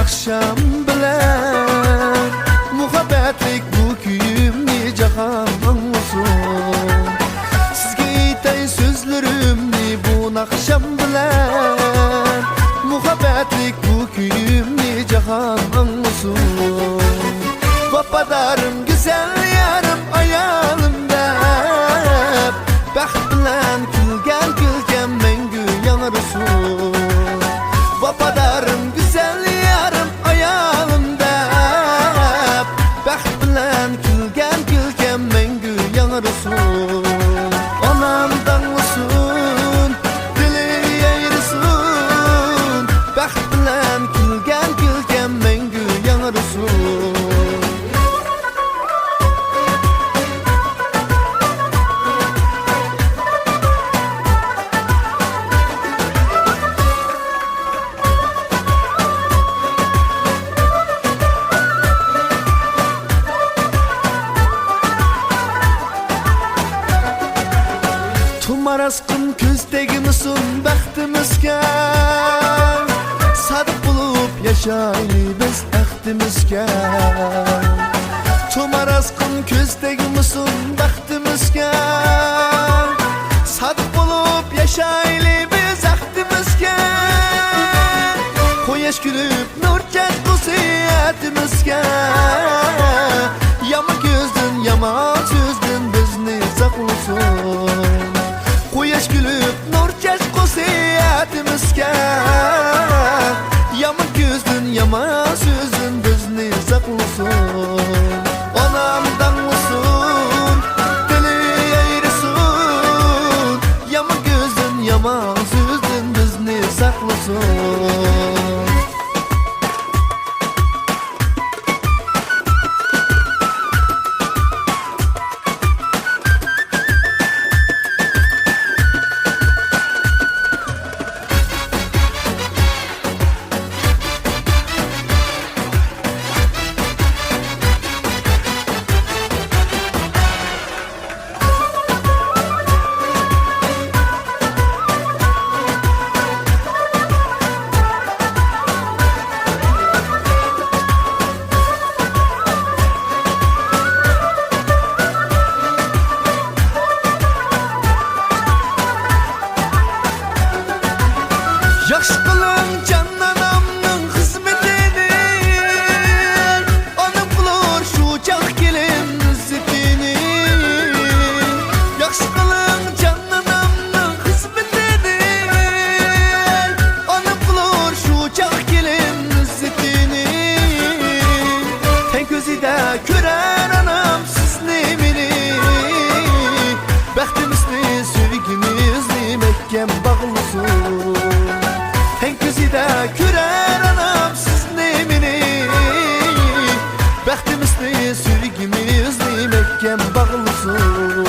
akşam bilen muhabbetlik bu kuyumni cahan anlasın. Sizge aytay sözlerimni bu akşam bilen muhabbetlik bu kuyumni cahan anlasın. Vafadarım güzel yarım ayalımda baxt bilen külgen mengü yanarısın. Vafadarım güzel yarım ayalımda baxt bilen külgen mengü yanarısın. Anam danlasın dili yayırısın baxt bilen külgen mengü yanarısın. Tumarasqın közdegimisin baxtimizga sadık bulup yaşaybiz axtimizga. Tumarasqın közdegimisin baxtimizga sadık bulup yaşaybiz axtimizga. Quyosh kulib nur chaqqusi atimizga. Yomon ko'zdan yomon so'zdan bizni saqlasin. Quyosh kulib nur chaqqusi atimizga. Yomon ko'zdan yomon so'zdan bizni saqlasin. Onam danlasin dili ayrisin. Yomon ko'zdan yomon so'zdan bizni saqlasin. Yaxşı qılın cananamның xizmetini, onu bulur şu çaq kelin izzetini. Yaxşı qılın cananamның xizmetini, onu bulur şu çaq kelin izzetini. Ten gözüde görer anam sizni meni, bəxtimizni sevgimizni məhkəm bağlısın. En gözüde görer anam sizni meni, bəxtimizni sevgimizni məhkəm bağlısın.